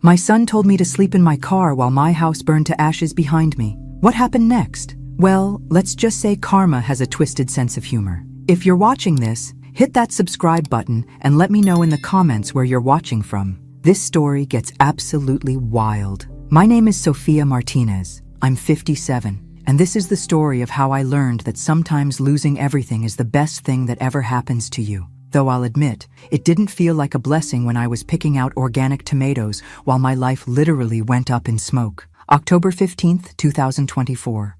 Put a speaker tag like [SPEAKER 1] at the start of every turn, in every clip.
[SPEAKER 1] My son told me to sleep in my car while my house burned to ashes behind me. What happened next? Well, let's just say karma has a twisted sense of humor. If you're watching this, hit that subscribe button and let me know in the comments where you're watching from. This story gets absolutely wild. My name is Sofia Martinez. I'm 57. And this is the story of how I learned that sometimes losing everything is the best thing that ever happens to you. Though I'll admit, it didn't feel like a blessing when I was picking out organic tomatoes while my life literally went up in smoke. October 15th, 2024.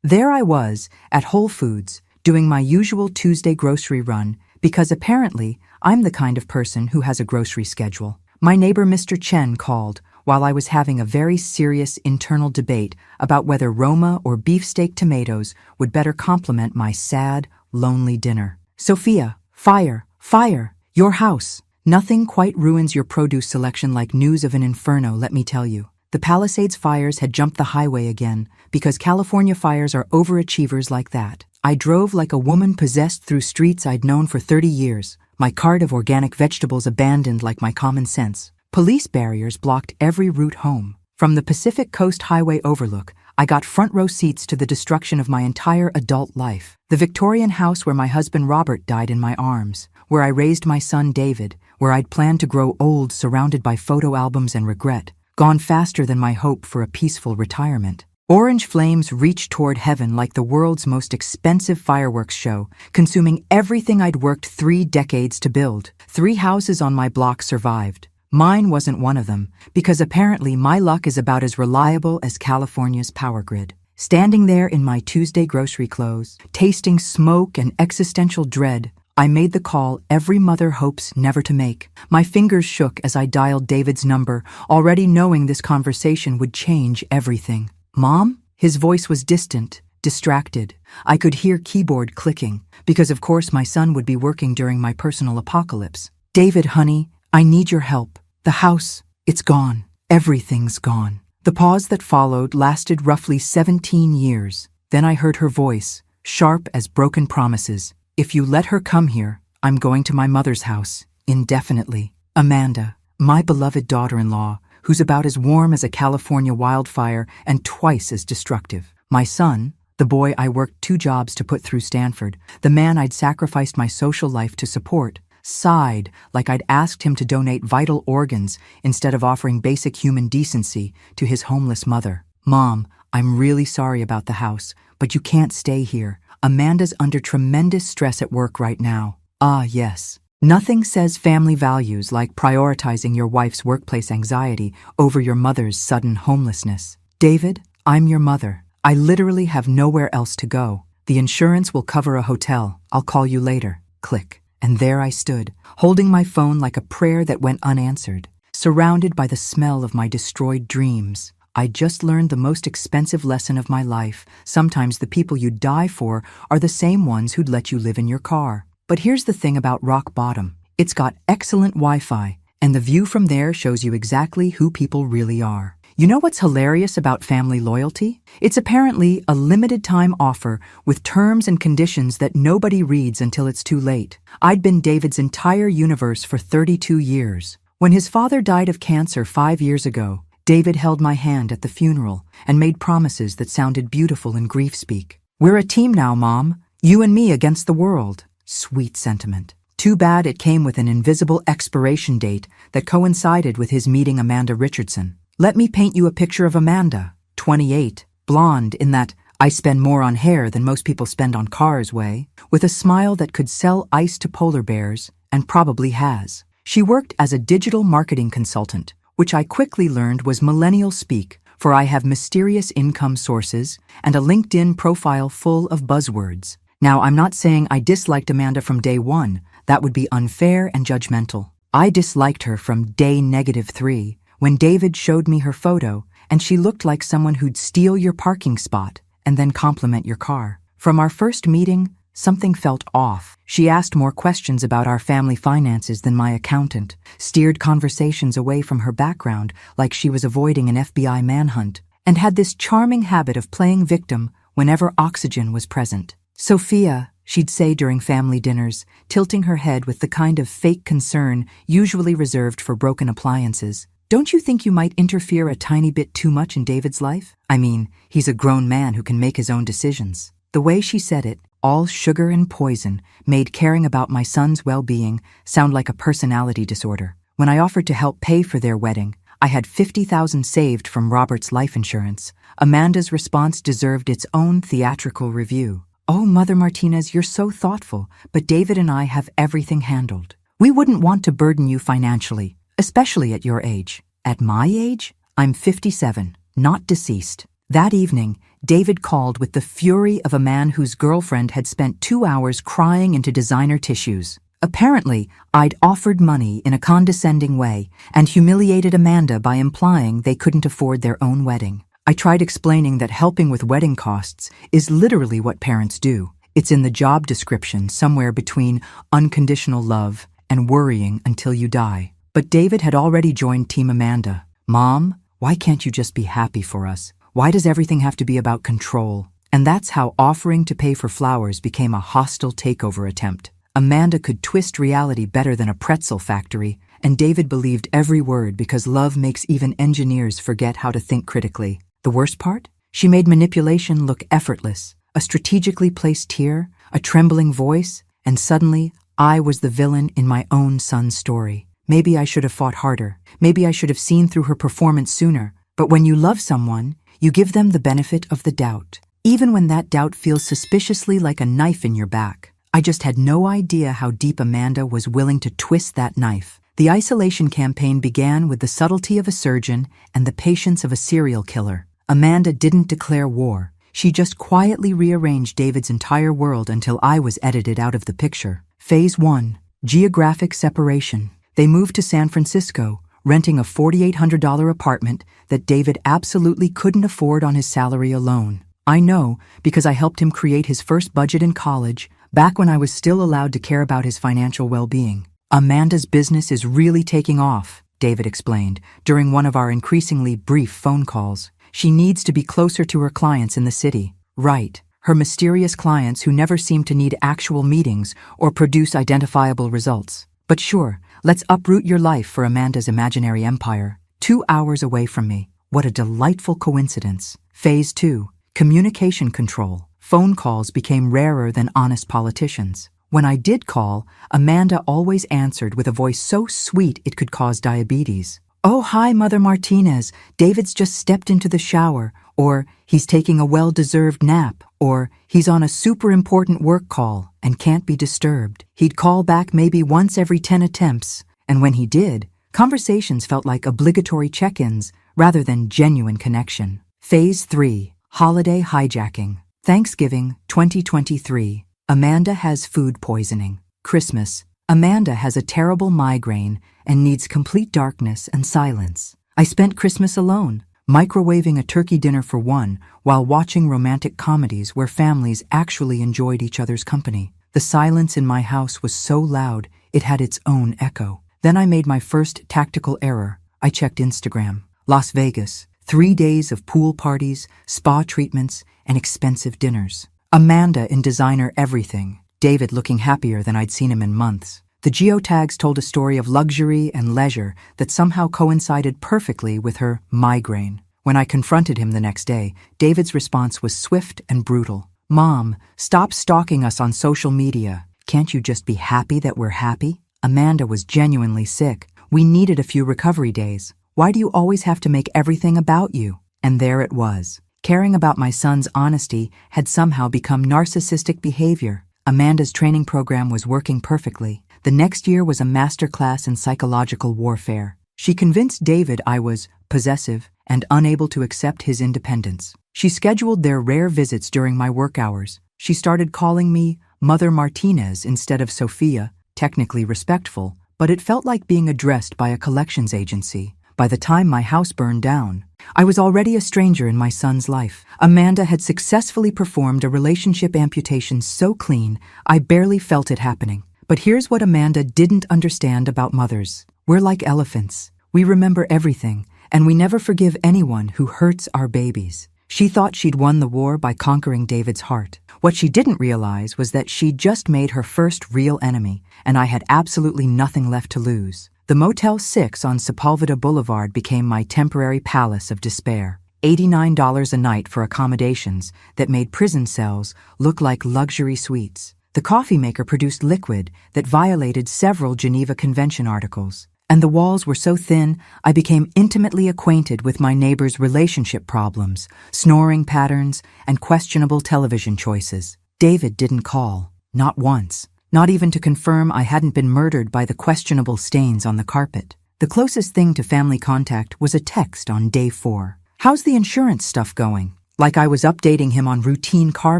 [SPEAKER 1] There I was, at Whole Foods, doing my usual Tuesday grocery run, because apparently I'm the kind of person who has a grocery schedule. My neighbor Mr. Chen called while I was having a very serious internal debate about whether Roma or beefsteak tomatoes would better complement my sad, lonely dinner. Sophia, fire, your house. Nothing quite ruins your produce selection like news of an inferno, let me tell you. The Palisades fires had jumped the highway again, because California fires are overachievers like that. I drove like a woman possessed through streets I'd known for 30 years, my cart of organic vegetables abandoned like my common sense. Police barriers blocked every route home. From the Pacific Coast Highway overlook, I got front row seats to the destruction of my entire adult life. The Victorian house where my husband Robert died in my arms, where I raised my son David, where I'd planned to grow old surrounded by photo albums and regret, gone faster than my hope for a peaceful retirement. Orange flames reached toward heaven like the world's most expensive fireworks show, consuming everything I'd worked 3 decades to build. 3 houses on my block survived. Mine wasn't one of them, because apparently my luck is about as reliable as California's power grid. Standing there in my Tuesday grocery clothes, tasting smoke and existential dread, I made the call every mother hopes never to make. My fingers shook as I dialed David's number, already knowing this conversation would change everything. Mom? His voice was distant, distracted. I could hear keyboard clicking, because of course my son would be working during my personal apocalypse. David, honey, I need your help. The house, it's gone. Everything's gone. The pause that followed lasted roughly 17 years. Then I heard her voice, sharp as broken promises. If you let her come here, I'm going to my mother's house, indefinitely. Amanda, my beloved daughter-in-law, who's about as warm as a California wildfire and twice as destructive. My son, the boy I worked 2 jobs to put through Stanford, the man I'd sacrificed my social life to support, sighed like I'd asked him to donate vital organs instead of offering basic human decency to his homeless mother. Mom, I'm really sorry about the house, but you can't stay here. Amanda's under tremendous stress at work right now. Ah, yes. Nothing says family values like prioritizing your wife's workplace anxiety over your mother's sudden homelessness. David, I'm your mother. I literally have nowhere else to go. The insurance will cover a hotel. I'll call you later. Click. And there I stood, holding my phone like a prayer that went unanswered, surrounded by the smell of my destroyed dreams. I'd just learned the most expensive lesson of my life. Sometimes the people you die for are the same ones who'd let you live in your car. But here's the thing about rock bottom. It's got excellent Wi-Fi, and the view from there shows you exactly who people really are. You know what's hilarious about family loyalty? It's apparently a limited-time offer with terms and conditions that nobody reads until it's too late. I'd been David's entire universe for 32 years. When his father died of cancer 5 years ago, David held my hand at the funeral and made promises that sounded beautiful in grief speak. We're a team now, Mom. You and me against the world. Sweet sentiment. Too bad it came with an invisible expiration date that coincided with his meeting Amanda Richardson. Let me paint you a picture of Amanda, 28, blonde in that I spend more on hair than most people spend on cars way, with a smile that could sell ice to polar bears, and probably has. She worked as a digital marketing consultant, which I quickly learned was millennial speak, for I have mysterious income sources and a LinkedIn profile full of buzzwords. Now, I'm not saying I disliked Amanda from day 1. That would be unfair and judgmental. I disliked her from day -3, when David showed me her photo and she looked like someone who'd steal your parking spot and then compliment your car. From our first meeting, something felt off. She asked more questions about our family finances than my accountant, steered conversations away from her background like she was avoiding an FBI manhunt, and had this charming habit of playing victim whenever oxygen was present. Sophia, she'd say during family dinners, tilting her head with the kind of fake concern usually reserved for broken appliances. Don't you think you might interfere a tiny bit too much in David's life? I mean, he's a grown man who can make his own decisions. The way she said it, all sugar and poison, made caring about my son's well-being sound like a personality disorder. When I offered to help pay for their wedding, I had $50,000 saved from Robert's life insurance. Amanda's response deserved its own theatrical review. Oh, Mother Martinez, you're so thoughtful, but David and I have everything handled. We wouldn't want to burden you financially, especially at your age. At my age? I'm 57, not deceased. That evening, David called with the fury of a man whose girlfriend had spent 2 hours crying into designer tissues. Apparently, I'd offered money in a condescending way and humiliated Amanda by implying they couldn't afford their own wedding. I tried explaining that helping with wedding costs is literally what parents do. It's in the job description somewhere between unconditional love and worrying until you die. But David had already joined Team Amanda. Mom, why can't you just be happy for us? Why does everything have to be about control? And that's how offering to pay for flowers became a hostile takeover attempt. Amanda could twist reality better than a pretzel factory, and David believed every word because love makes even engineers forget how to think critically. The worst part? She made manipulation look effortless. A strategically placed tear, a trembling voice, and suddenly I was the villain in my own son's story. Maybe I should have fought harder. Maybe I should have seen through her performance sooner. But when you love someone, you give them the benefit of the doubt, even when that doubt feels suspiciously like a knife in your back. I just had no idea how deep Amanda was willing to twist that knife. The isolation campaign began with the subtlety of a surgeon and the patience of a serial killer. Amanda didn't declare war. She just quietly rearranged David's entire world until I was edited out of the picture. Phase 1. Geographic separation. They moved to San Francisco, renting a $4,800 apartment that David absolutely couldn't afford on his salary alone. I know because I helped him create his first budget in college, back when I was still allowed to care about his financial well-being. Amanda's business is really taking off, David explained, during one of our increasingly brief phone calls. She needs to be closer to her clients in the city. Right, her mysterious clients who never seem to need actual meetings or produce identifiable results. But sure, let's uproot your life for Amanda's imaginary empire. 2 hours away from me. What a delightful coincidence. Phase 2. Communication control. Phone calls became rarer than honest politicians. When I did call, Amanda always answered with a voice so sweet it could cause diabetes. Oh, hi, Mother Martinez. David's just stepped into the shower. Or, he's taking a well-deserved nap. Or, he's on a super important work call and can't be disturbed. He'd call back maybe once every 10 attempts. And when he did, conversations felt like obligatory check-ins rather than genuine connection. Phase 3. Holiday hijacking. Thanksgiving, 2023. Amanda has food poisoning. Christmas. Amanda has a terrible migraine and needs complete darkness and silence. I spent Christmas alone, microwaving a turkey dinner for one while watching romantic comedies where families actually enjoyed each other's company. The silence in my house was so loud it had its own echo. Then I made my first tactical error. I checked Instagram. Las Vegas. 3 days of pool parties, spa treatments, and expensive dinners. Amanda in designer everything. David looking happier than I'd seen him in months. The geotags told a story of luxury and leisure that somehow coincided perfectly with her migraine. When I confronted him the next day, David's response was swift and brutal. Mom, stop stalking us on social media. Can't you just be happy that we're happy? Amanda was genuinely sick. We needed a few recovery days. Why do you always have to make everything about you? And there it was. Caring about my son's honesty had somehow become narcissistic behavior. Amanda's training program was working perfectly. The next year was a masterclass in psychological warfare. She convinced David I was possessive and unable to accept his independence. She scheduled their rare visits during my work hours. She started calling me Mother Martinez instead of Sophia, technically respectful, but it felt like being addressed by a collections agency. By the time my house burned down, I was already a stranger in my son's life. Amanda had successfully performed a relationship amputation so clean, I barely felt it happening. But here's what Amanda didn't understand about mothers. We're like elephants. We remember everything, and we never forgive anyone who hurts our babies. She thought she'd won the war by conquering David's heart. What she didn't realize was that she'd just made her first real enemy, and I had absolutely nothing left to lose. The Motel 6 on Sepulveda Boulevard became my temporary palace of despair. $89 a night for accommodations that made prison cells look like luxury suites. The coffee maker produced liquid that violated several Geneva Convention articles. And the walls were so thin, I became intimately acquainted with my neighbors' relationship problems, snoring patterns, and questionable television choices. David didn't call, not once, not even to confirm I hadn't been murdered by the questionable stains on the carpet. The closest thing to family contact was a text on day 4. "How's the insurance stuff going?" Like I was updating him on routine car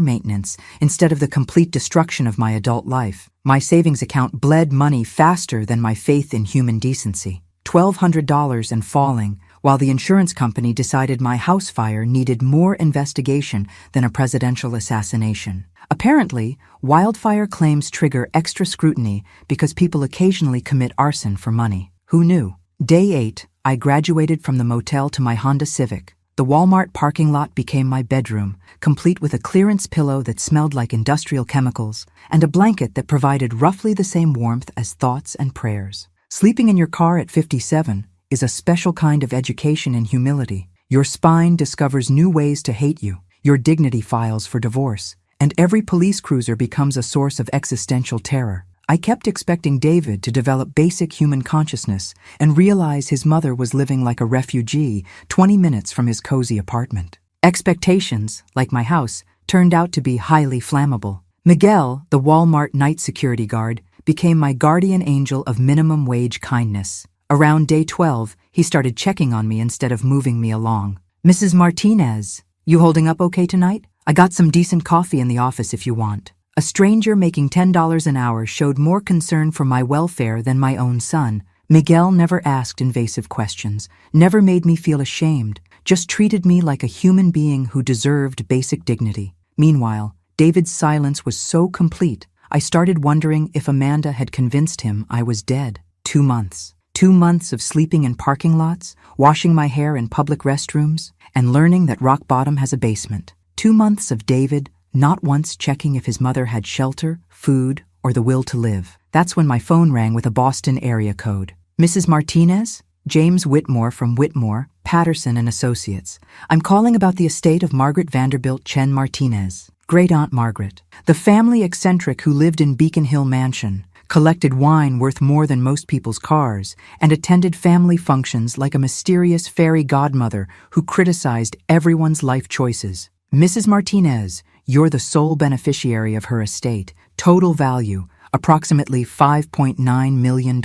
[SPEAKER 1] maintenance instead of the complete destruction of my adult life. My savings account bled money faster than my faith in human decency. $1,200 and falling, while the insurance company decided my house fire needed more investigation than a presidential assassination. Apparently, wildfire claims trigger extra scrutiny because people occasionally commit arson for money. Who knew? Day 8, I graduated from the motel to my Honda Civic. The Walmart parking lot became my bedroom, complete with a clearance pillow that smelled like industrial chemicals and a blanket that provided roughly the same warmth as thoughts and prayers. Sleeping in your car at 57 is a special kind of education in humility. Your spine discovers new ways to hate you, your dignity files for divorce, and every police cruiser becomes a source of existential terror. I kept expecting David to develop basic human consciousness and realize his mother was living like a refugee 20 minutes from his cozy apartment. Expectations, like my house, turned out to be highly flammable. Miguel, the Walmart night security guard, became my guardian angel of minimum wage kindness. Around day 12, he started checking on me instead of moving me along. "Mrs. Martinez, you holding up okay tonight? I got some decent coffee in the office if you want." A stranger making $10 an hour showed more concern for my welfare than my own son. Miguel never asked invasive questions, never made me feel ashamed, just treated me like a human being who deserved basic dignity. Meanwhile, David's silence was so complete, I started wondering if Amanda had convinced him I was dead. 2 months. 2 months of sleeping in parking lots, washing my hair in public restrooms, and learning that rock bottom has a basement. 2 months of David not once checking if his mother had shelter, food, or the will to live. That's when my phone rang with a Boston area code. "Mrs. Martinez? James Whitmore from Whitmore, Patterson and Associates. I'm calling about the estate of Margaret Vanderbilt Chen Martinez. Great Aunt Margaret. The family eccentric who lived in Beacon Hill Mansion, collected wine worth more than most people's cars, and attended family functions like a mysterious fairy godmother who criticized everyone's life choices. Mrs. Martinez, you're the sole beneficiary of her estate. Total value, approximately $5.9 million.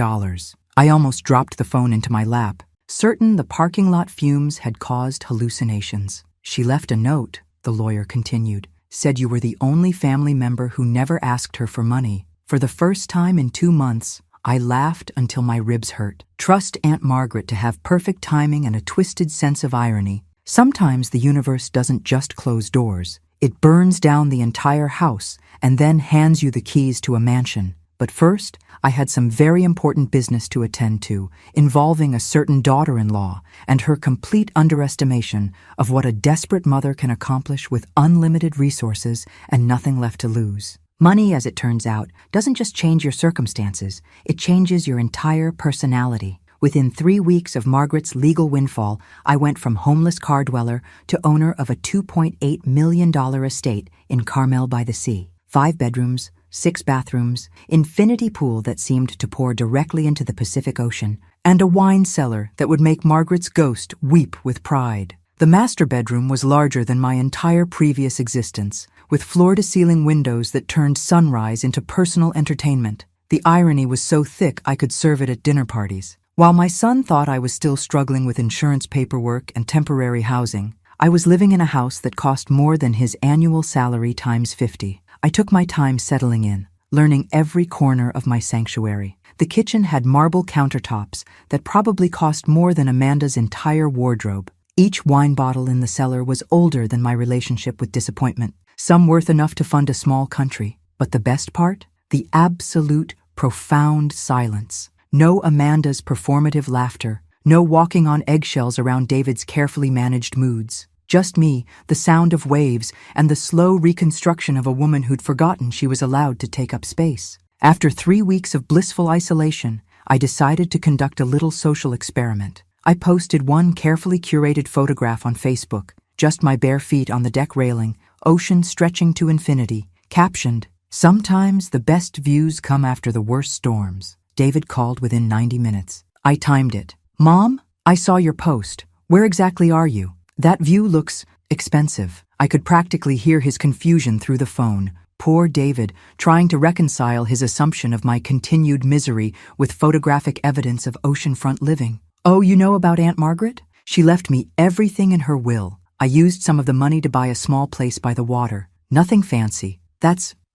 [SPEAKER 1] I almost dropped the phone into my lap, certain the parking lot fumes had caused hallucinations. "She left a note," the lawyer continued, "said you were the only family member who never asked her for money. For the first time in 2 months, I laughed until my ribs hurt. Trust Aunt Margaret to have perfect timing and a twisted sense of irony. Sometimes the universe doesn't just close doors. It burns down the entire house and then hands you the keys to a mansion. But first, I had some very important business to attend to, involving a certain daughter-in-law and her complete underestimation of what a desperate mother can accomplish with unlimited resources and nothing left to lose. Money, as it turns out, doesn't just change your circumstances, it changes your entire personality. Within 3 weeks of Margaret's legal windfall, I went from homeless car dweller to owner of a $2.8 million estate in Carmel by the Sea. 5 bedrooms, 6 bathrooms, infinity pool that seemed to pour directly into the Pacific Ocean, and a wine cellar that would make Margaret's ghost weep with pride. The master bedroom was larger than my entire previous existence, with floor-to-ceiling windows that turned sunrise into personal entertainment. The irony was so thick I could serve it at dinner parties. While my son thought I was still struggling with insurance paperwork and temporary housing, I was living in a house that cost more than his annual salary times 50. I took my time settling in, learning every corner of my sanctuary. The kitchen had marble countertops that probably cost more than Amanda's entire wardrobe. Each wine bottle in the cellar was older than my relationship with disappointment, some worth enough to fund a small country. But the best part? The absolute, profound silence. No Amanda's performative laughter, no walking on eggshells around David's carefully managed moods. Just me, the sound of waves, and the slow reconstruction of a woman who'd forgotten she was allowed to take up space. After 3 weeks of blissful isolation, I decided to conduct a little social experiment. I posted one carefully curated photograph on Facebook, just my bare feet on the deck railing, ocean stretching to infinity, captioned, "Sometimes the best views come after the worst storms." David called within 90 minutes. I timed it. "Mom, I saw your post. Where exactly are you? That view looks expensive." I could practically hear his confusion through the phone. Poor David, trying to reconcile his assumption of my continued misery with photographic evidence of oceanfront living. "Oh, you know about Aunt Margaret? She left me everything in her will. I used some of the money to buy a small place by the water. Nothing fancy.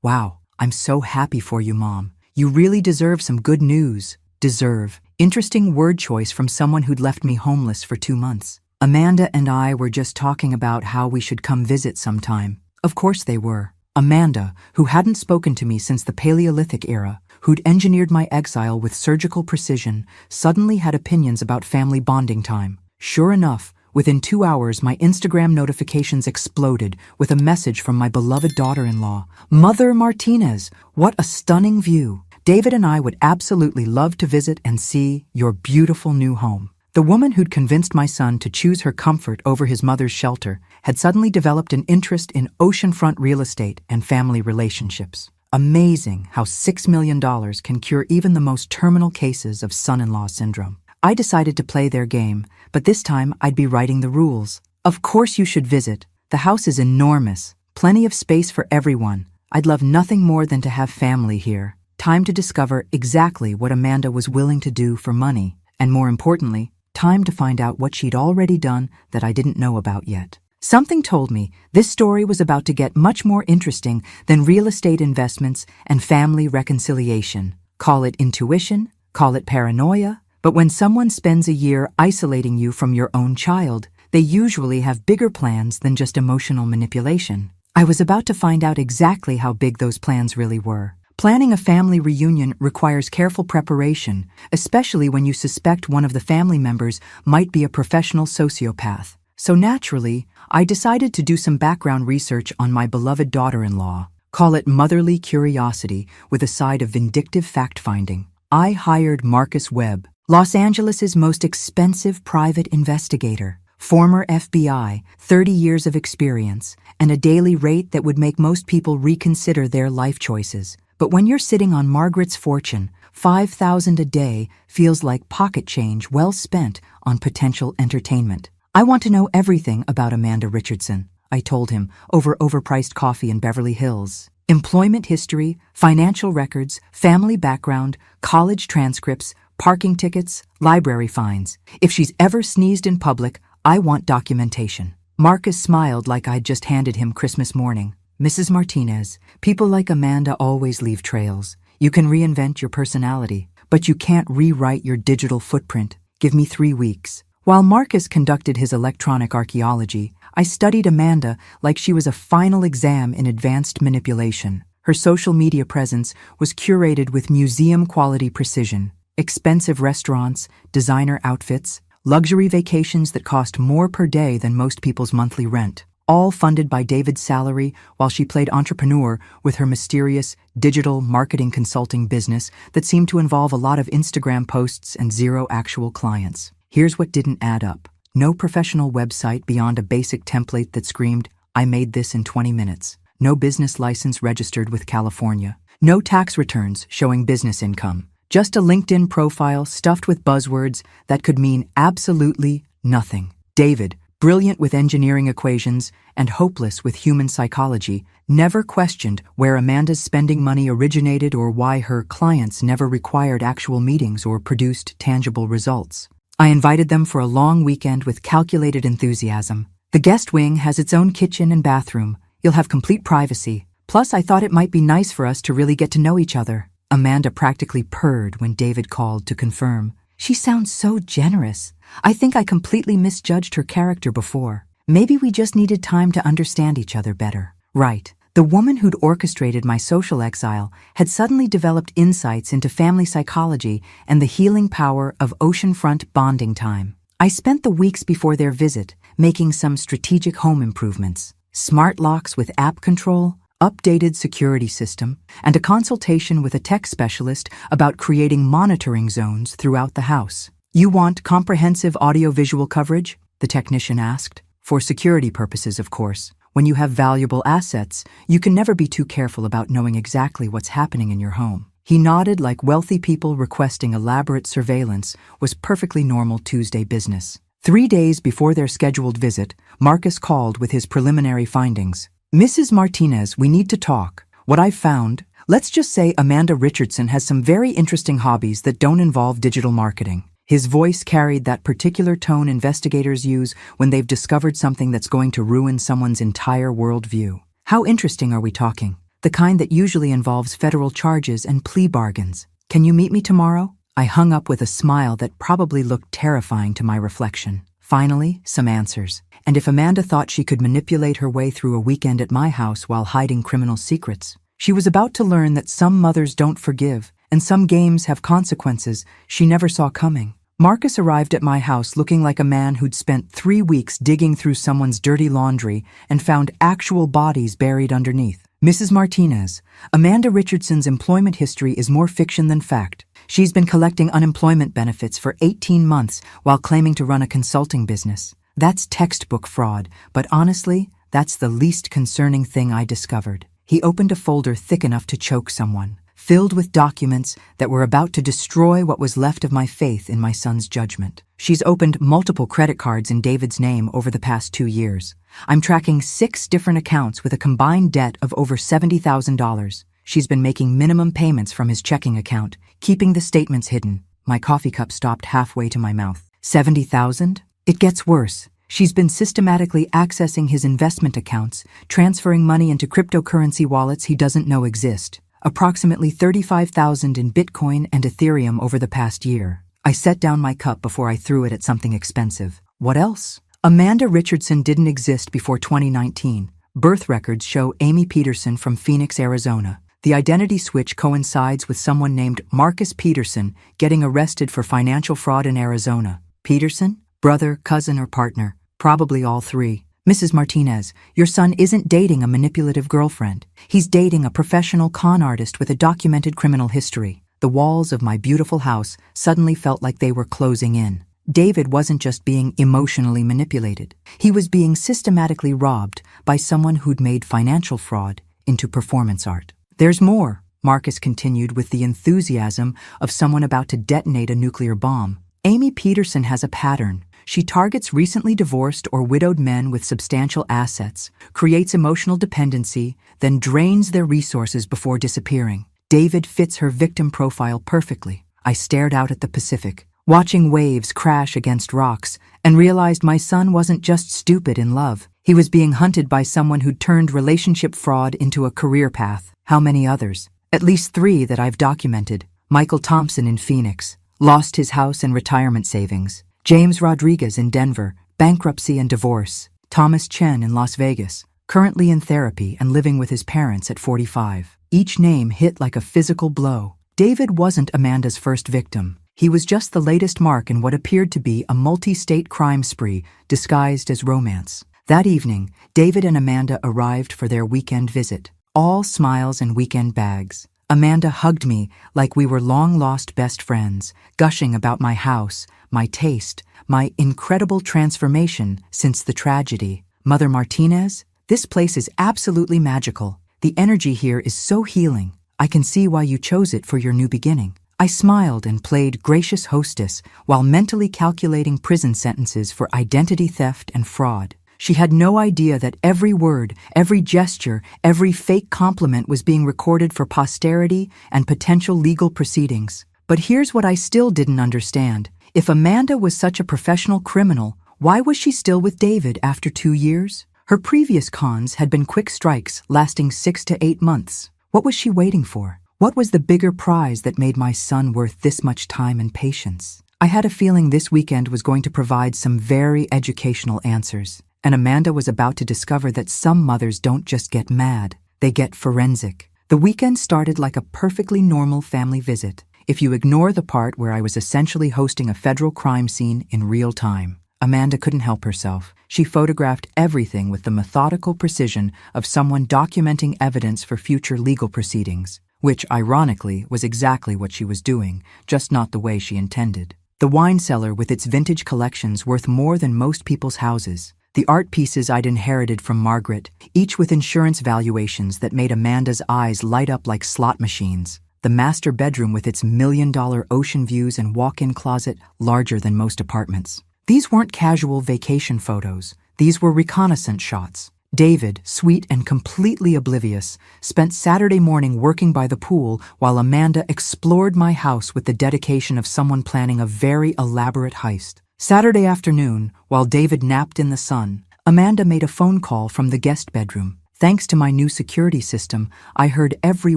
[SPEAKER 1] Wow, I'm so happy for you, Mom. You really deserve some good news." Deserve. Interesting word choice from someone who'd left me homeless for 2 months. Amanda and I were just talking about how we should come visit sometime. Of course they were. Amanda, who hadn't spoken to me since the Paleolithic era, who'd engineered my exile with surgical precision, suddenly had opinions about family bonding time. Sure enough, within 2 hours my Instagram notifications exploded with a message from my beloved daughter-in-law. "Mother Martinez, what a stunning view. David and I would absolutely love to visit and see your beautiful new home." The woman who'd convinced my son to choose her comfort over his mother's shelter had suddenly developed an interest in oceanfront real estate and family relationships. Amazing how $6 million can cure even the most terminal cases of son-in-law syndrome. I decided to play their game, but this time I'd be writing the rules. "Of course you should visit. The house is enormous, plenty of space for everyone. I'd love nothing more than to have family here." Time to discover exactly what Amanda was willing to do for money, and more importantly, time to find out what she'd already done that I didn't know about yet. Something told me this story was about to get much more interesting than real estate investments and family reconciliation. Call it intuition, call it paranoia, but when someone spends a year isolating you from your own child, they usually have bigger plans than just emotional manipulation. I was about to find out exactly how big those plans really were. Planning a family reunion requires careful preparation, especially when you suspect one of the family members might be a professional sociopath. So naturally, I decided to do some background research on my beloved daughter-in-law. Call it motherly curiosity with a side of vindictive fact-finding. I hired Marcus Webb, Los Angeles' most expensive private investigator, former FBI, 30 years of experience, and a daily rate that would make most people reconsider their life choices. But when you're sitting on Margaret's fortune, $5,000 a day feels like pocket change well spent on potential entertainment. "I want to know everything about Amanda Richardson," I told him over overpriced coffee in Beverly Hills. "Employment history, financial records, family background, college transcripts, parking tickets, library fines. If she's ever sneezed in public, I want documentation." Marcus smiled like I'd just handed him Christmas morning. "Mrs. Martinez, people like Amanda always leave trails. You can reinvent your personality, but you can't rewrite your digital footprint. Give me 3 weeks." While Marcus conducted his electronic archaeology, I studied Amanda like she was a final exam in advanced manipulation. Her social media presence was curated with museum-quality precision. Expensive restaurants, designer outfits, luxury vacations that cost more per day than most people's monthly rent. All funded by David's salary while she played entrepreneur with her mysterious digital marketing consulting business that seemed to involve a lot of Instagram posts and 0 actual clients. Here's what didn't add up. No professional website beyond a basic template that screamed, "I made this in 20 minutes." No business license registered with California. No tax returns showing business income. Just a LinkedIn profile stuffed with buzzwords that could mean absolutely nothing. David, brilliant with engineering equations and hopeless with human psychology, never questioned where Amanda's spending money originated or why her clients never required actual meetings or produced tangible results. I invited them for a long weekend with calculated enthusiasm. The guest wing has its own kitchen and bathroom. You'll have complete privacy. Plus, I thought it might be nice for us to really get to know each other. Amanda practically purred when David called to confirm. "She sounds so generous. I think I completely misjudged her character before. Maybe we just needed time to understand each other better." Right. The woman who'd orchestrated my social exile had suddenly developed insights into family psychology and the healing power of oceanfront bonding time. I spent the weeks before their visit making some strategic home improvements. Smart locks with app control, updated security system, and a consultation with a tech specialist about creating monitoring zones throughout the house. "You want comprehensive audiovisual coverage?" the technician asked. "For security purposes, of course. When you have valuable assets, you can never be too careful about knowing exactly what's happening in your home." He nodded like wealthy people requesting elaborate surveillance was perfectly normal Tuesday business. 3 days before their scheduled visit, Marcus called with his preliminary findings. "Mrs. Martinez, we need to talk. What I've found, let's just say Amanda Richardson has some very interesting hobbies that don't involve digital marketing." His voice carried that particular tone investigators use when they've discovered something that's going to ruin someone's entire worldview. "How interesting are we talking? The kind that usually involves federal charges and plea bargains. Can you meet me tomorrow?" I hung up with a smile that probably looked terrifying to my reflection. Finally, some answers. And if Amanda thought she could manipulate her way through a weekend at my house while hiding criminal secrets, she was about to learn that some mothers don't forgive, and some games have consequences she never saw coming. Marcus arrived at my house looking like a man who'd spent 3 weeks digging through someone's dirty laundry and found actual bodies buried underneath. "Mrs. Martinez, Amanda Richardson's employment history is more fiction than fact. She's been collecting unemployment benefits for 18 months while claiming to run a consulting business. That's textbook fraud, but honestly, that's the least concerning thing I discovered." He opened a folder thick enough to choke someone, filled with documents that were about to destroy what was left of my faith in my son's judgment. "She's opened multiple credit cards in David's name over the past 2 years. I'm tracking 6 different accounts with a combined debt of over $70,000. She's been making minimum payments from his checking account, keeping the statements hidden." My coffee cup stopped halfway to my mouth. 70,000? It gets worse. She's been systematically accessing his investment accounts, transferring money into cryptocurrency wallets he doesn't know exist. Approximately 35,000 in Bitcoin and Ethereum over the past year. I set down my cup before I threw it at something expensive. What else? Amanda Richardson didn't exist before 2019. Birth records show Amy Peterson from Phoenix, Arizona. The identity switch coincides with someone named Marcus Peterson getting arrested for financial fraud in Arizona. Peterson? Brother, cousin, or partner? Probably all 3. "Mrs. Martinez, your son isn't dating a manipulative girlfriend. He's dating a professional con artist with a documented criminal history." The walls of my beautiful house suddenly felt like they were closing in. David wasn't just being emotionally manipulated. He was being systematically robbed by someone who'd made financial fraud into performance art. "There's more," Marcus continued with the enthusiasm of someone about to detonate a nuclear bomb. "Amy Peterson has a pattern. She targets recently divorced or widowed men with substantial assets, creates emotional dependency, then drains their resources before disappearing. David fits her victim profile perfectly." I stared out at the Pacific, watching waves crash against rocks, and realized my son wasn't just stupid in love. He was being hunted by someone who'd turned relationship fraud into a career path. How many others? At least 3 that I've documented. Michael Thompson in Phoenix, lost his house and retirement savings. James Rodriguez in Denver, bankruptcy and divorce. Thomas Chen in Las Vegas, currently in therapy and living with his parents at 45. Each name hit like a physical blow. David wasn't Amanda's first victim. He was just the latest mark in what appeared to be a multi-state crime spree disguised as romance. That evening, David and Amanda arrived for their weekend visit, all smiles and weekend bags. Amanda hugged me like we were long-lost best friends, gushing about my house, my taste, my incredible transformation since the tragedy. "Mother Martinez, this place is absolutely magical. The energy here is so healing. I can see why you chose it for your new beginning." I smiled and played gracious hostess while mentally calculating prison sentences for identity theft and fraud. She had no idea that every word, every gesture, every fake compliment was being recorded for posterity and potential legal proceedings. But here's what I still didn't understand. If Amanda was such a professional criminal, why was she still with David after 2 years? Her previous cons had been quick strikes lasting 6 to 8 months. What was she waiting for? What was the bigger prize that made my son worth this much time and patience? I had a feeling this weekend was going to provide some very educational answers, and Amanda was about to discover that some mothers don't just get mad, they get forensic. The weekend started like a perfectly normal family visit, if you ignore the part where I was essentially hosting a federal crime scene in real time. Amanda couldn't help herself. She photographed everything with the methodical precision of someone documenting evidence for future legal proceedings, which, ironically, was exactly what she was doing, just not the way she intended. The wine cellar with its vintage collections worth more than most people's houses. The art pieces I'd inherited from Margaret, each with insurance valuations that made Amanda's eyes light up like slot machines. The master bedroom with its $1,000,000 ocean views and walk-in closet larger than most apartments. These weren't casual vacation photos. These were reconnaissance shots. David, sweet and completely oblivious, spent Saturday morning working by the pool while Amanda explored my house with the dedication of someone planning a very elaborate heist. Saturday afternoon, while David napped in the sun, Amanda made a phone call from the guest bedroom. Thanks to my new security system, I heard every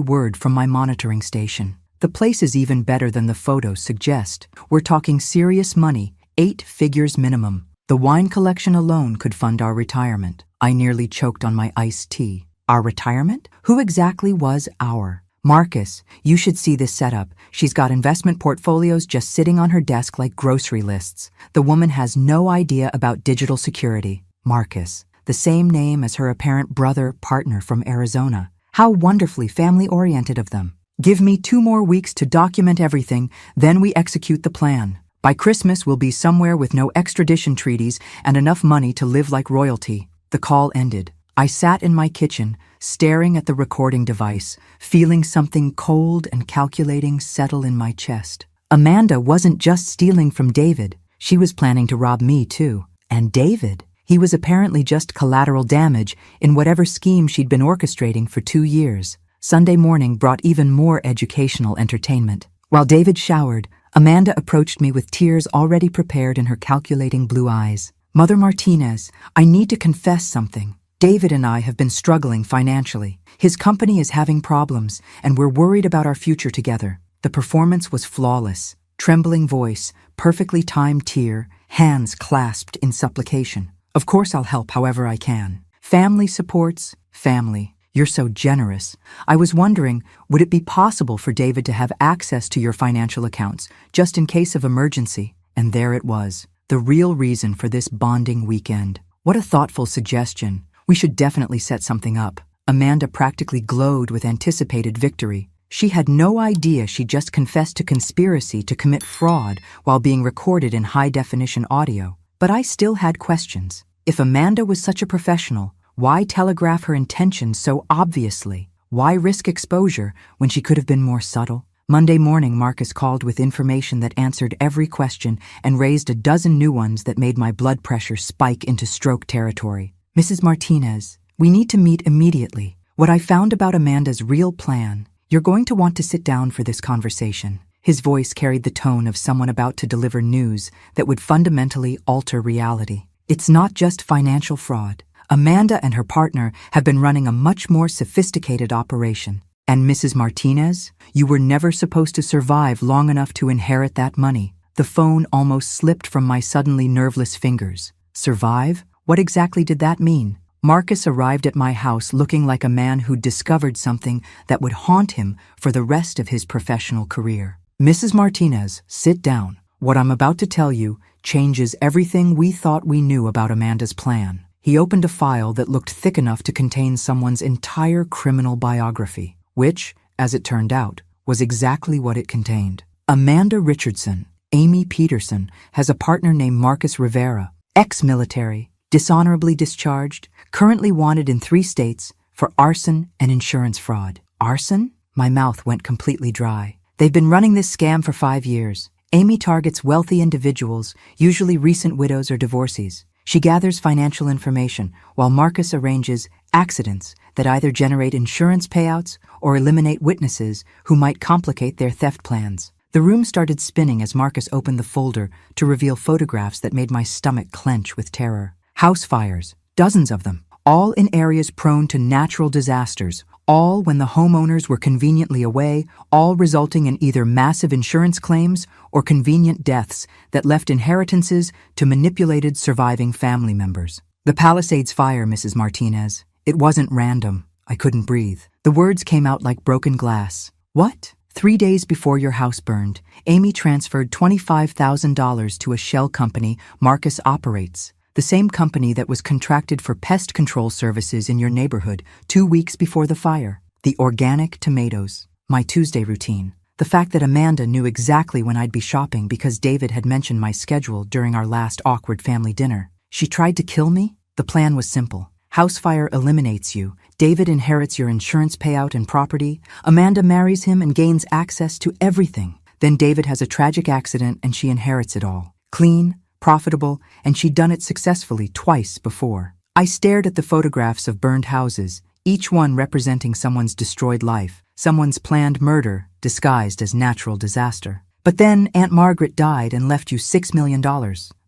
[SPEAKER 1] word from my monitoring station. The place is even better than the photos suggest. We're talking serious money, 8 figures minimum. The wine collection alone could fund our retirement. I nearly choked on my iced tea. Our retirement? Who exactly was our? Marcus, you should see this setup. She's got investment portfolios just sitting on her desk like grocery lists. The woman has no idea about digital security. Marcus, the same name as her apparent partner from Arizona. How wonderfully family-oriented of them. Give me 2 more weeks to document everything, then we execute the plan. By Christmas, we'll be somewhere with no extradition treaties and enough money to live like royalty. The call ended. I sat in my kitchen, staring at the recording device, feeling something cold and calculating settle in my chest. Amanda wasn't just stealing from David. She was planning to rob me, too. And David? He was apparently just collateral damage in whatever scheme she'd been orchestrating for 2 years. Sunday morning brought even more educational entertainment. While David showered, Amanda approached me with tears already prepared in her calculating blue eyes. Mother Martinez, I need to confess something. David and I have been struggling financially. His company is having problems, and we're worried about our future together. The performance was flawless. Trembling voice, perfectly timed tear, hands clasped in supplication. Of course I'll help however I can. Family supports, family. You're so generous. I was wondering, would it be possible for David to have access to your financial accounts, just in case of emergency? And there it was. The real reason for this bonding weekend. What a thoughtful suggestion. We should definitely set something up. Amanda practically glowed with anticipated victory. She had no idea she just confessed to conspiracy to commit fraud while being recorded in high-definition audio. But I still had questions. If Amanda was such a professional, why telegraph her intentions so obviously? Why risk exposure when she could have been more subtle? Monday morning, Marcus called with information that answered every question and raised a dozen new ones that made my blood pressure spike into stroke territory. Mrs. Martinez, we need to meet immediately. What I found about Amanda's real plan. You're going to want to sit down for this conversation. His voice carried the tone of someone about to deliver news that would fundamentally alter reality. It's not just financial fraud. Amanda and her partner have been running a much more sophisticated operation. And Mrs. Martinez, you were never supposed to survive long enough to inherit that money. The phone almost slipped from my suddenly nerveless fingers. Survive? What exactly did that mean? Marcus arrived at my house looking like a man who'd discovered something that would haunt him for the rest of his professional career. Mrs. Martinez, sit down. What I'm about to tell you changes everything we thought we knew about Amanda's plan. He opened a file that looked thick enough to contain someone's entire criminal biography, which, as it turned out, was exactly what it contained. Amanda Richardson, Amy Peterson, has a partner named Marcus Rivera, ex-military, dishonorably discharged, currently wanted in 3 states for arson and insurance fraud. Arson? My mouth went completely dry. They've been running this scam for 5 years. Amy targets wealthy individuals, usually recent widows or divorcees. She gathers financial information, while Marcus arranges accidents that either generate insurance payouts or eliminate witnesses who might complicate their theft plans. The room started spinning as Marcus opened the folder to reveal photographs that made my stomach clench with terror. House fires, dozens of them, all in areas prone to natural disasters, all when the homeowners were conveniently away, all resulting in either massive insurance claims or convenient deaths that left inheritances to manipulated surviving family members. The Palisades fire, Mrs. Martinez. It wasn't random. I couldn't breathe. The words came out like broken glass. What? 3 days before your house burned, Amy transferred $25,000 to a shell company Marcus operates, the same company that was contracted for pest control services in your neighborhood 2 weeks before the fire. The organic tomatoes. My Tuesday routine. The fact that Amanda knew exactly when I'd be shopping because David had mentioned my schedule during our last awkward family dinner. She tried to kill me? The plan was simple. House fire eliminates you. David inherits your insurance payout and property. Amanda marries him and gains access to everything. Then David has a tragic accident and she inherits it all. Clean, profitable, and she'd done it successfully twice before. I stared at the photographs of burned houses, each one representing someone's destroyed life, someone's planned murder disguised as natural disaster. But then Aunt Margaret died and left you $6 million,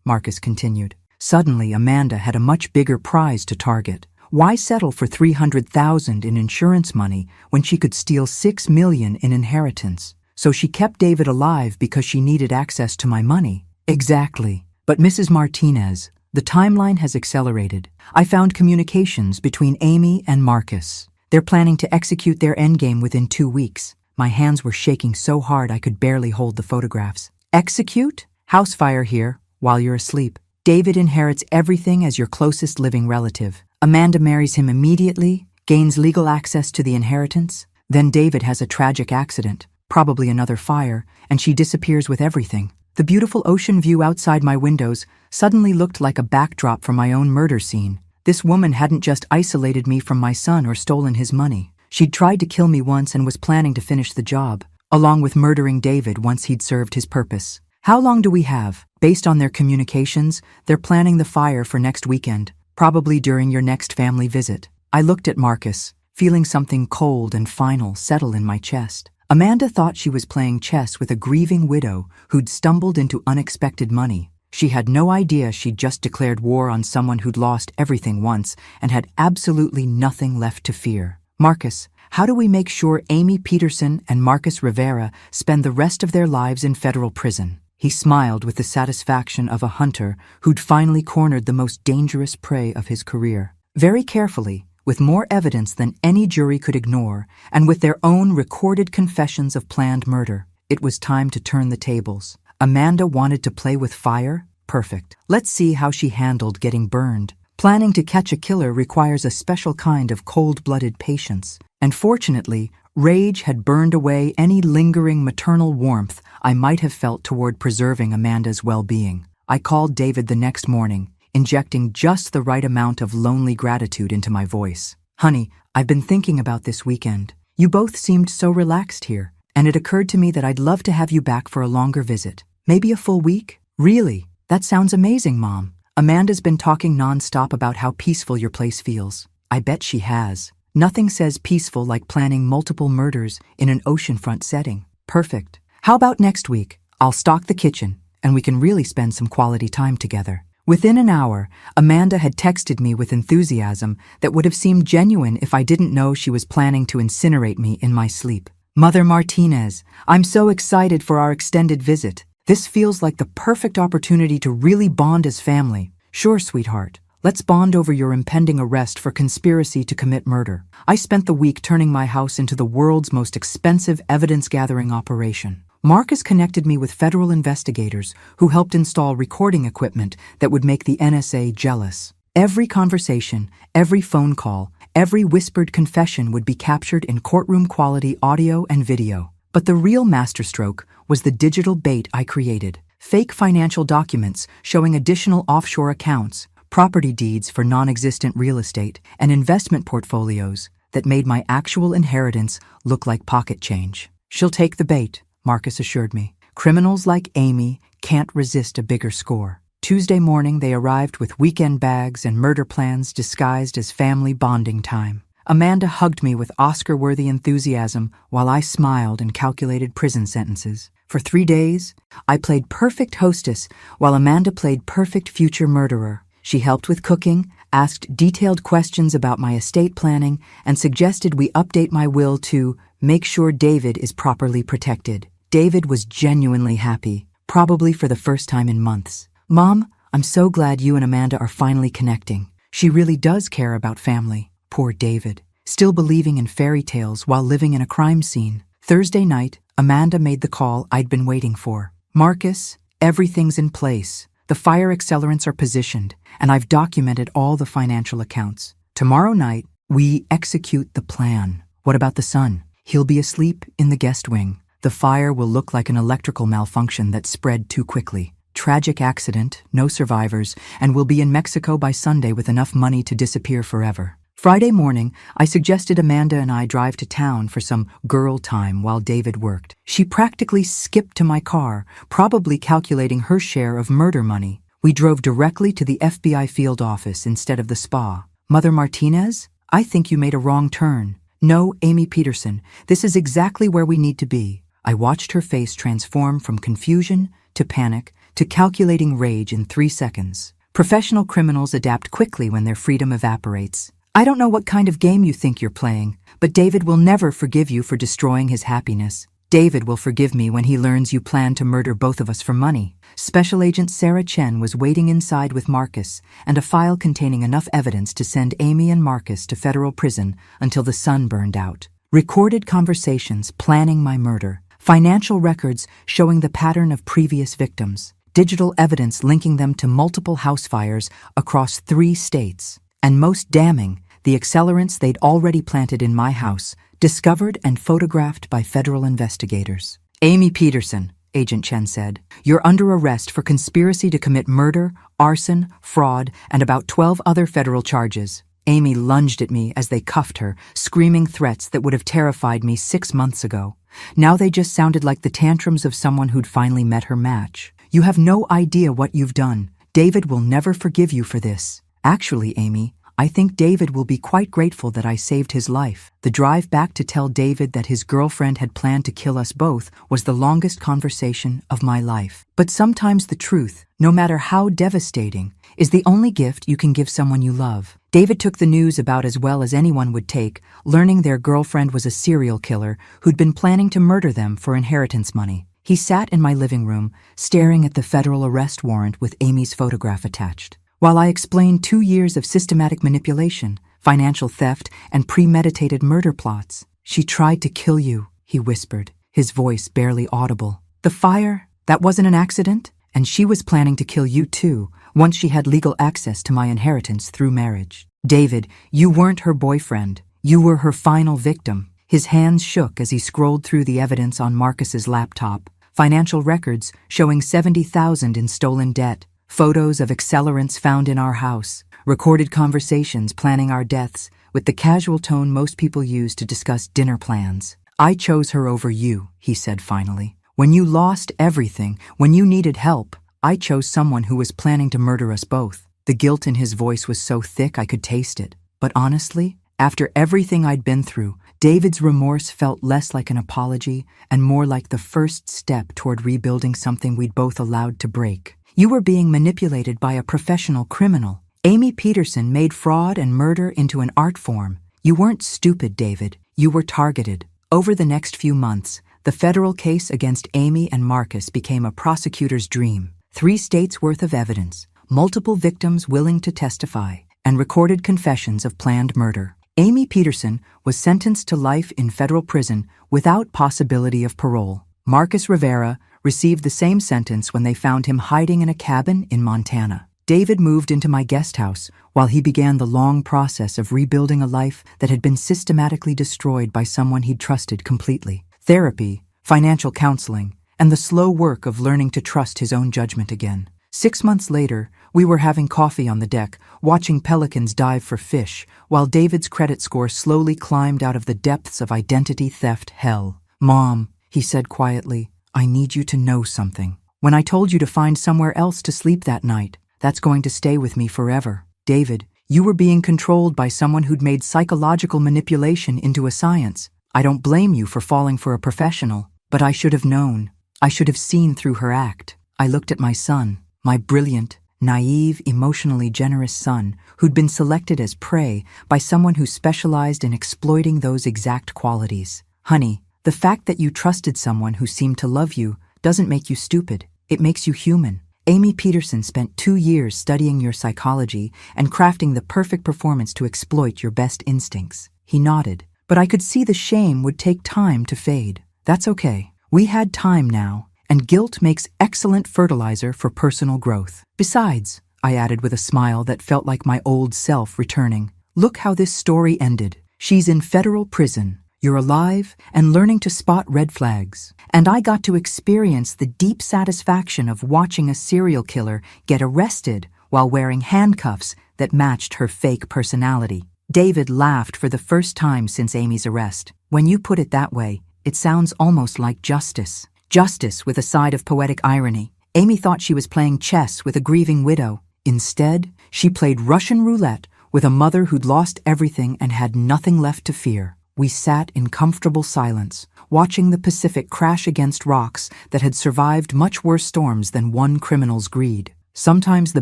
[SPEAKER 1] Marcus continued. Suddenly, Amanda had a much bigger prize to target. Why settle for $300,000 in insurance money when she could steal $6 million in inheritance? So she kept David alive because she needed access to my money. Exactly. But Mrs. Martinez, the timeline has accelerated. I found communications between Amy and Marcus. They're planning to execute their endgame within 2 weeks. My hands were shaking so hard I could barely hold the photographs. Execute? House fire here, while you're asleep. David inherits everything as your closest living relative. Amanda marries him immediately, gains legal access to the inheritance. Then David has a tragic accident, probably another fire, and she disappears with everything. The beautiful ocean view outside my windows suddenly looked like a backdrop for my own murder scene. This woman hadn't just isolated me from my son or stolen his money. She'd tried to kill me once and was planning to finish the job, along with murdering David once he'd served his purpose. How long do we have? Based on their communications, they're planning the fire for next weekend, probably during your next family visit. I looked at Marcus, feeling something cold and final settle in my chest. Amanda thought she was playing chess with a grieving widow who'd stumbled into unexpected money. She had no idea she'd just declared war on someone who'd lost everything once and had absolutely nothing left to fear. Marcus, how do we make sure Amy Peterson and Marcus Rivera spend the rest of their lives in federal prison? He smiled with the satisfaction of a hunter who'd finally cornered the most dangerous prey of his career. Very carefully, with more evidence than any jury could ignore, and with their own recorded confessions of planned murder, it was time to turn the tables. Amanda wanted to play with fire? Perfect. Let's see how she handled getting burned. Planning to catch a killer requires a special kind of cold-blooded patience, and fortunately, rage had burned away any lingering maternal warmth I might have felt toward preserving Amanda's well-being. I called David the next morning, injecting just the right amount of lonely gratitude into my voice. Honey, I've been thinking about this weekend. You both seemed so relaxed here, and it occurred to me that I'd love to have you back for a longer visit. Maybe a full week? Really? That sounds amazing, Mom. Amanda's been talking nonstop about how peaceful your place feels. I bet she has. Nothing says peaceful like planning multiple murders in an oceanfront setting. Perfect. How about next week? I'll stock the kitchen, and we can really spend some quality time together. Within an hour, Amanda had texted me with enthusiasm that would have seemed genuine if I didn't know she was planning to incinerate me in my sleep. Mother Martinez, I'm so excited for our extended visit. This feels like the perfect opportunity to really bond as family. Sure, sweetheart. Let's bond over your impending arrest for conspiracy to commit murder. I spent the week turning my house into the world's most expensive evidence-gathering operation. Marcus connected me with federal investigators who helped install recording equipment that would make the NSA jealous. Every conversation, every phone call, every whispered confession would be captured in courtroom-quality audio and video. But the real masterstroke was the digital bait I created. Fake financial documents showing additional offshore accounts, property deeds for non-existent real estate, and investment portfolios that made my actual inheritance look like pocket change. She'll take the bait, Marcus assured me. Criminals like Amy can't resist a bigger score. Tuesday morning, they arrived with weekend bags and murder plans disguised as family bonding time. Amanda hugged me with Oscar-worthy enthusiasm while I smiled and calculated prison sentences. For 3 days, I played perfect hostess while Amanda played perfect future murderer. She helped with cooking, asked detailed questions about my estate planning, and suggested we update my will to make sure David is properly protected. David was genuinely happy, probably for the first time in months. Mom, I'm so glad you and Amanda are finally connecting. She really does care about family. Poor David, still believing in fairy tales while living in a crime scene. Thursday night, Amanda made the call I'd been waiting for. Marcus, everything's in place. The fire accelerants are positioned, and I've documented all the financial accounts. Tomorrow night, we execute the plan. What about the son? He'll be asleep in the guest wing. The fire will look like an electrical malfunction that spread too quickly. Tragic accident, no survivors, and we'll be in Mexico by Sunday with enough money to disappear forever. Friday morning, I suggested Amanda and I drive to town for some girl time while David worked. She practically skipped to my car, probably calculating her share of murder money. We drove directly to the FBI field office instead of the spa. Mother Martinez, I think you made a wrong turn. No, Amy Peterson, this is exactly where we need to be. I watched her face transform from confusion to panic to calculating rage in 3 seconds. Professional criminals adapt quickly when their freedom evaporates. I don't know what kind of game you think you're playing, but David will never forgive you for destroying his happiness. David will forgive me when he learns you plan to murder both of us for money. Special Agent Sarah Chen was waiting inside with Marcus and a file containing enough evidence to send Amy and Marcus to federal prison until the sun burned out. Recorded conversations planning my murder. Financial records showing the pattern of previous victims. Digital evidence linking them to multiple house fires across 3 states. And most damning, the accelerants they'd already planted in my house, discovered and photographed by federal investigators. Amy Peterson, Agent Chen said, you're under arrest for conspiracy to commit murder, arson, fraud, and about 12 other federal charges. Amy lunged at me as they cuffed her, screaming threats that would have terrified me 6 months ago. Now they just sounded like the tantrums of someone who'd finally met her match. You have no idea what you've done. David will never forgive you for this. Actually, Amy, I think David will be quite grateful that I saved his life. The drive back to tell David that his girlfriend had planned to kill us both was the longest conversation of my life. But sometimes the truth, no matter how devastating, is the only gift you can give someone you love. David took the news about as well as anyone would take, learning their girlfriend was a serial killer who'd been planning to murder them for inheritance money. He sat in my living room, staring at the federal arrest warrant with Amy's photograph attached. While I explained 2 years of systematic manipulation, financial theft, and premeditated murder plots, she tried to kill you, he whispered, his voice barely audible. The fire, that wasn't an accident? And she was planning to kill you too, once she had legal access to my inheritance through marriage. David, you weren't her boyfriend. You were her final victim. His hands shook as he scrolled through the evidence on Marcus's laptop. Financial records showing $70,000 in stolen debt. Photos of accelerants found in our house, recorded conversations planning our deaths, with the casual tone most people use to discuss dinner plans. I chose her over you, he said finally. When you lost everything, when you needed help, I chose someone who was planning to murder us both. The guilt in his voice was so thick I could taste it. But honestly, after everything I'd been through, David's remorse felt less like an apology and more like the first step toward rebuilding something we'd both allowed to break. You were being manipulated by a professional criminal. Amy Peterson made fraud and murder into an art form. You weren't stupid, David. You were targeted. Over the next few months, the federal case against Amy and Marcus became a prosecutor's dream. 3 states' worth of evidence, multiple victims willing to testify, and recorded confessions of planned murder. Amy Peterson was sentenced to life in federal prison without possibility of parole. Marcus Rivera received the same sentence when they found him hiding in a cabin in Montana. David moved into my guest house while he began the long process of rebuilding a life that had been systematically destroyed by someone he'd trusted completely. Therapy, financial counseling, and the slow work of learning to trust his own judgment again. 6 months later, we were having coffee on the deck, watching pelicans dive for fish, while David's credit score slowly climbed out of the depths of identity theft hell. Mom, he said quietly, I need you to know something. When I told you to find somewhere else to sleep that night, that's going to stay with me forever. David, you were being controlled by someone who'd made psychological manipulation into a science. I don't blame you for falling for a professional, but I should have known. I should have seen through her act. I looked at my son, my brilliant, naive, emotionally generous son, who'd been selected as prey by someone who specialized in exploiting those exact qualities. Honey, the fact that you trusted someone who seemed to love you doesn't make you stupid. It makes you human. Amy Peterson spent 2 years studying your psychology and crafting the perfect performance to exploit your best instincts. He nodded, but I could see the shame would take time to fade. That's okay. We had time now, and guilt makes excellent fertilizer for personal growth. Besides, I added with a smile that felt like my old self returning, look how this story ended. She's in federal prison, you're alive and learning to spot red flags. And I got to experience the deep satisfaction of watching a serial killer get arrested while wearing handcuffs that matched her fake personality. David laughed for the first time since Amy's arrest. When you put it that way, it sounds almost like justice. Justice with a side of poetic irony. Amy thought she was playing chess with a grieving widow. Instead, she played Russian roulette with a mother who'd lost everything and had nothing left to fear. We sat in comfortable silence, watching the Pacific crash against rocks that had survived much worse storms than one criminal's greed. Sometimes the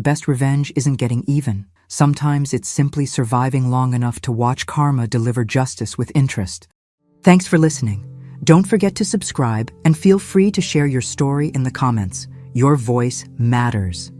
[SPEAKER 1] best revenge isn't getting even. Sometimes it's simply surviving long enough to watch karma deliver justice with interest. Thanks for listening. Don't forget to subscribe and feel free to share your story in the comments. Your voice matters.